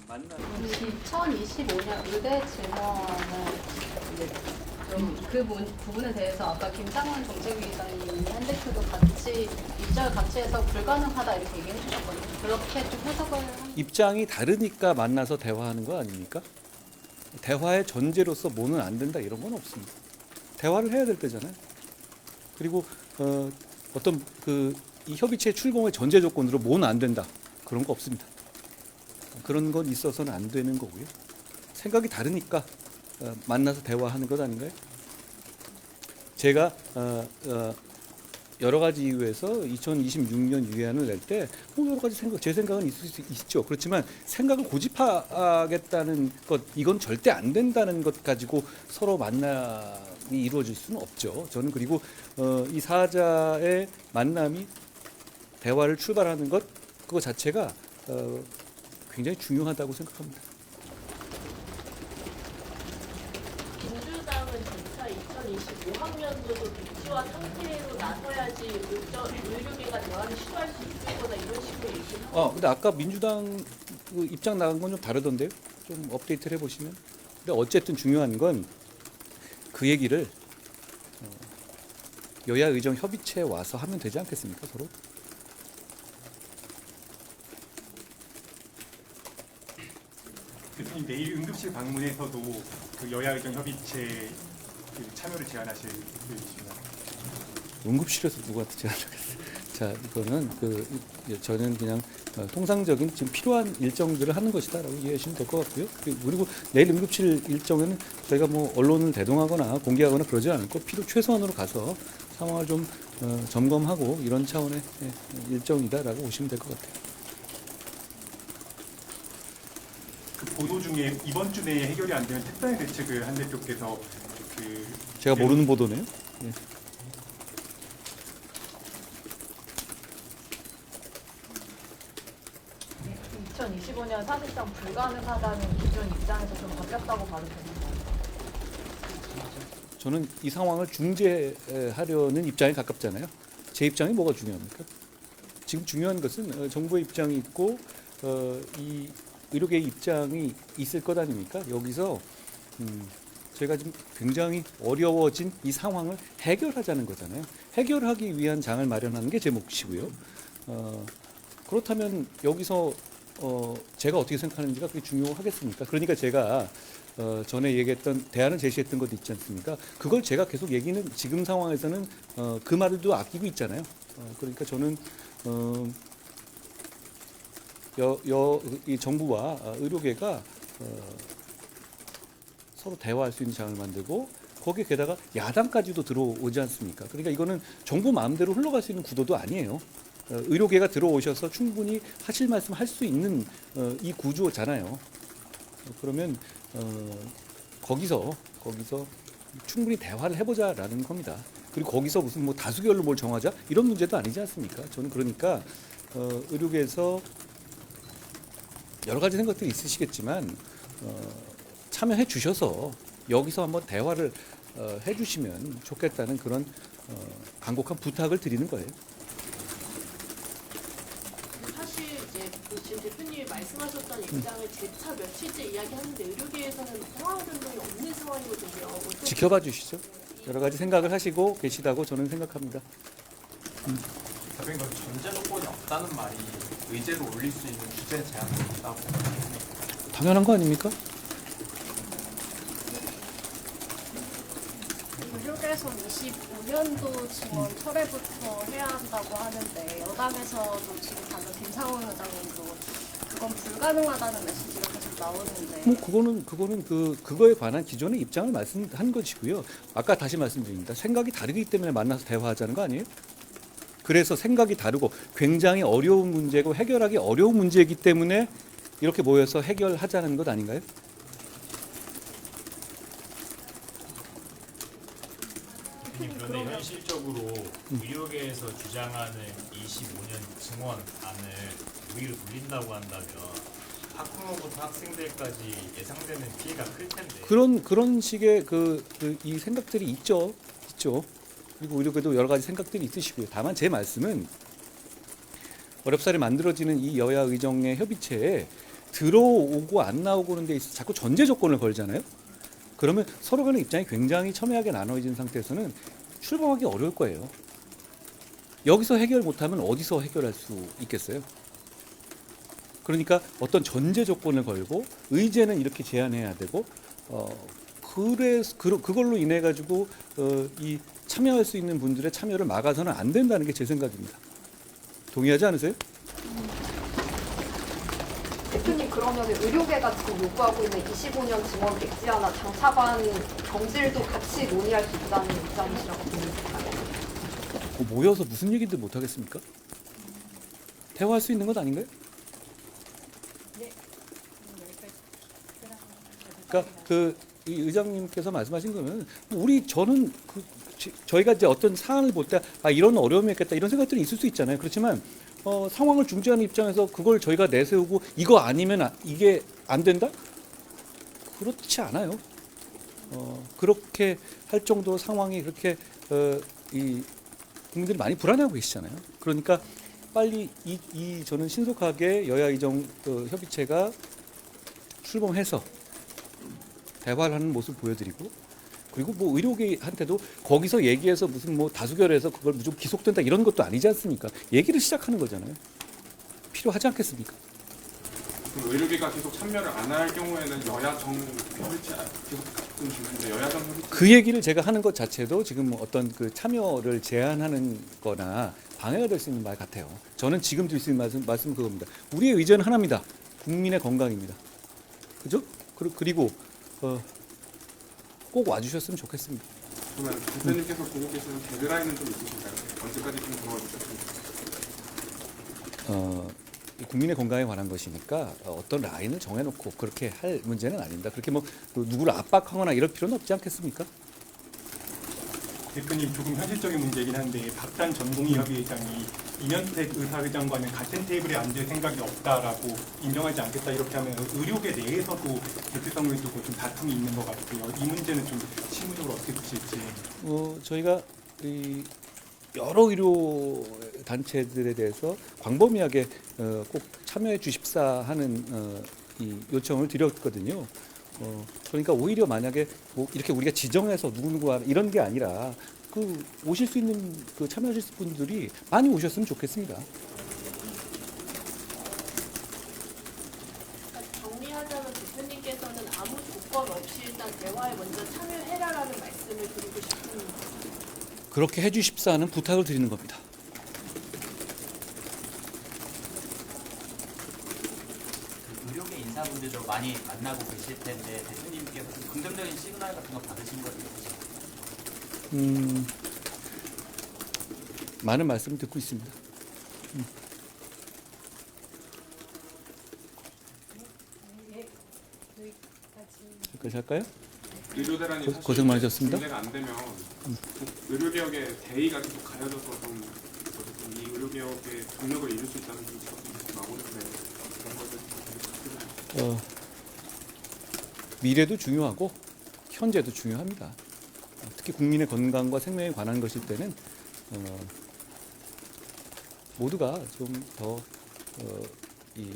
만나 2025년 의대 증원을 이제 좀그 부분에 대해서 아까 김상원 정책위의장님이 한 대표도 같이 입장을 같이 해서 불가능하다 이렇게 얘기해 주셨거든요. 그렇게 좀 해석을 입장이 다르니까 만나서 대화하는 거 아닙니까? 대화의 전제로서 뭐는 안 된다 이런 건 없습니다. 대화를 해야 될 때잖아요. 그리고 어떤 이 협의체 출범의 전제 조건으로 뭐는 안 된다 그런 거 없습니다. 그런 건 있어서는 안 되는 거고요. 생각이 다르니까 만나서 대화하는 것 아닌가요? 제가 여러 가지 이유에서 2026년 유예안을 낼 때 여러 가지 제 생각은 있을 수 있죠. 그렇지만 생각을 고집하겠다는 것, 이건 절대 안 된다는 것 가지고 서로 만남이 이루어질 수는 없죠. 저는 그리고 이 사자의 만남이 대화를 출발하는 것, 그거 자체가 굉장히 중요하다고 생각합니다. 민주당은 진짜 2025학년도도 백지화 상태로 나서야지 의료계가 대화를 시도할 수 있을 거다 이런 식으로 얘기를 하고. 근데 아까 민주당 그 입장 나간 건 좀 다르던데요. 좀 업데이트를 해보시면. 근데 어쨌든 중요한 건 그 얘기를 여야 의정 협의체에 와서 하면 되지 않겠습니까, 서로? 대표님 내일 응급실 방문에서도 그 여야 의정 협의체 그 참여를 제안하실 계획이십니다. 응급실에서 누구한테 제안하겠어요? 자, 이거는 저는 그냥 통상적인 지금 필요한 일정들을 하는 것이다라고 이해하시면 될 것 같고요. 그리고 내일 응급실 일정에는 저희가 뭐 언론을 대동하거나 공개하거나 그러지 않을 거 최소한으로 가서 상황을 좀 점검하고 이런 차원의 일정이다라고 보시면 될 것 같아요. 그 보도 중에 이번 주 내에 해결이 안 되면 특단의 대책을 한 대표께서 제가 모르는 보도네요. 예. 2025년 사실상 불가능하다는 기존 입장에서 좀 바뀌었다고 봐도 되는가요? 저는 이 상황을 중재하려는 입장에 가깝잖아요. 제 입장이 뭐가 중요합니까? 지금 중요한 것은 정부의 입장이 있고 이 의료계의 입장이 있을 것 아닙니까? 여기서 저희가 지금 굉장히 어려워진 이 상황을 해결하자는 거잖아요. 해결하기 위한 장을 마련하는 게 제 몫이고요. 그렇다면 여기서 제가 어떻게 생각하는지가 그게 중요하겠습니까? 그러니까 제가 전에 얘기했던 대안을 제시했던 것도 있지 않습니까? 그걸 제가 계속 얘기는 지금 상황에서는 그 말도 아끼고 있잖아요. 그러니까 저는 이 정부와 의료계가 서로 대화할 수 있는 장을 만들고 거기에 게다가 야당까지도 들어오지 않습니까? 그러니까 이거는 정부 마음대로 흘러갈 수 있는 구도도 아니에요. 의료계가 들어오셔서 충분히 하실 말씀 할 수 있는 이 구조잖아요. 그러면 거기서 충분히 대화를 해보자라는 겁니다. 그리고 거기서 무슨 뭐 다수결로 뭘 정하자 이런 문제도 아니지 않습니까? 저는 그러니까 의료계에서 여러 가지 생각들이 있으시겠지만 참여해 주셔서 여기서 한번 대화를 해주시면 좋겠다는 그런 간곡한 부탁을 드리는 거예요. 사실 이제 지금 대표님이 말씀하셨던 입장을 재차 며칠째 이야기하는데 의료계에서는 상황 변동이 없는 상황이거든요. 지켜봐 주시죠. 여러 가지 생각을 하시고 계시다고 저는 생각합니다. 대표님, 전제 조건이 없다는 말이 의제로 올릴 수 있는 주제 제한이 있다고 당연한 거 아닙니까? 의료계에서 25년도 지원 철회부터 해야 한다고 하는데 여당에서도 지금 방금 김상원 의장님도 그건 불가능하다는 메시지가 계속 나오는데 뭐 그거는 그거에 관한 기존의 입장을 말씀한 것이고요. 아까 다시 말씀드립니다. 생각이 다르기 때문에 만나서 대화하자는 거 아니에요? 그래서 생각이 다르고 굉장히 어려운 문제고 해결하기 어려운 문제이기 때문에 이렇게 모여서 해결하자는 것 아닌가요? 그런데 현실적으로 의료계에서 주장하는 25년 증원안을 우위로 돌린다고 한다면 학부모부터 학생들까지 예상되는 피해가 클 텐데. 그런 식의 이 생각들이 있죠. 그리고 의료계도 여러 가지 생각들이 있으시고요. 다만 제 말씀은 어렵사리 만들어지는 이 여야 의정의 협의체에 들어오고 안 나오고는 데 있어서 자꾸 전제 조건을 걸잖아요. 그러면 서로 간의 입장이 굉장히 첨예하게 나눠진 상태에서는 출범하기 어려울 거예요. 여기서 해결 못하면 어디서 해결할 수 있겠어요? 그러니까 어떤 전제 조건을 걸고 의제는 이렇게 제안해야 되고 그걸로 인해 가지고 이 참여할 수 있는 분들의 참여를 막아서는 안 된다는 게 제 생각입니다. 동의하지 않으세요? 대표님, 그러면 의료계가 지금 요구하고 있는 25년 증원 백지화나 장차관 경질도 같이 논의할 수 있다는 입장이시라고 보는가요? 모여서 무슨 얘기들 못 하겠습니까? 대화할 수 있는 것 아닌가요? 그러니까 이 의장님께서 말씀하신 거는 저는 저희가 이제 어떤 사안을 볼 때 이런 어려움이 있겠다 이런 생각들이 있을 수 있잖아요. 그렇지만 상황을 중재하는 입장에서 그걸 저희가 내세우고 이거 아니면 이게 안 된다? 그렇지 않아요. 그렇게 할 정도 상황이 그렇게 이 국민들이 많이 불안해하고 계시잖아요. 그러니까 빨리 저는 신속하게 여야 의정 협의체가 출범해서 대화를 하는 모습 보여드리고, 그리고 뭐 의료계한테도 거기서 얘기해서 무슨 뭐 다수결해서 그걸 무조건 기속된다 이런 것도 아니지 않습니까? 얘기를 시작하는 거잖아요. 필요하지 않겠습니까? 그럼 의료계가 계속 참여를 안 할 경우에는 여야정 협의체 계속 같은 중인데 여야정 협의체 그 얘기를 제가 하는 것 자체도 지금 어떤 그 참여를 제한하는 거나 방해가 될 수 있는 말 같아요. 저는 지금 드릴 수 있는 말씀은 그겁니다. 우리의 의제는 하나입니다. 국민의 건강입니다. 그죠? 그리고 꼭 와주셨으면 좋겠습니다. 그러면 대표님께서 보고 계시는 데드라인은 좀 있으신가요? 언제까지 좀 도와주셨습니까? 국민의 건강에 관한 것이니까 어떤 라인을 정해놓고 그렇게 할 문제는 아닙니다. 그렇게 뭐 누구를 압박하거나 이럴 필요는 없지 않겠습니까? 대표님, 조금 현실적인 문제이긴 한데 박단 전공의협의회장이 이면택 의사회장과는 같은 테이블에 앉을 생각이 없다라고 인정하지 않겠다 이렇게 하면 의료계 내에서도 대표성을 두고 좀 다툼이 있는 것 같아요. 이 문제는 좀 실무적으로 어떻게 보실지. 저희가 이 여러 의료 단체들에 대해서 광범위하게 꼭 참여해 주십사 하는 이 요청을 드렸거든요. 그러니까 오히려 만약에 뭐 이렇게 우리가 지정해서 누구누구 이런 게 아니라 그 오실 수 있는 그 참여하실 분들이 많이 오셨으면 좋겠습니다. 그러니까 정리하자면 대표님께서는 아무 조건 없이 일단 대화에 먼저 참여해라라는 말씀을 드리고 싶은 그렇게 해주십사 하는 부탁을 드리는 겁니다. 의료계 인사분들도 많이 만나고 계실 텐데 대표님께서 좀 긍정적인 시그널 같은 거 받으신 거 있으세요? 많은 말씀을 듣고 있습니다. 여기까지 할까요? 의료대란이 사실 고생 많으셨습니다. 문제가 안 되면 의료개혁의 대의가 계속 가려져서 좀 어쨌든 이 의료개혁의 동력을 잃을 수 있다는 좀 나오는데 그런 것들 미래도 중요하고 현재도 중요합니다. 특히 국민의 건강과 생명에 관한 것일 때는 모두가 좀 더 이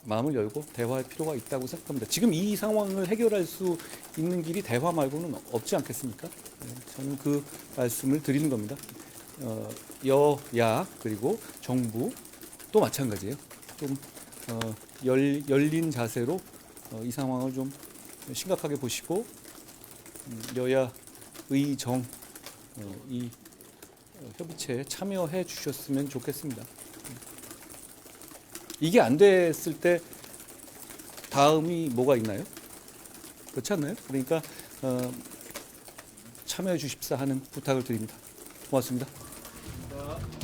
마음을 열고 대화할 필요가 있다고 생각합니다. 지금 이 상황을 해결할 수 있는 길이 대화 말고는 없지 않겠습니까? 저는 그 말씀을 드리는 겁니다. 여야 그리고 정부 또 마찬가지예요. 좀 열린 자세로 이 상황을 좀 심각하게 보시고 여야 의정 이 협의체에 참여해 주셨으면 좋겠습니다. 이게 안 됐을 때 다음이 뭐가 있나요? 그렇지 않나요? 그러니까 참여해 주십사 하는 부탁을 드립니다. 고맙습니다. 감사합니다.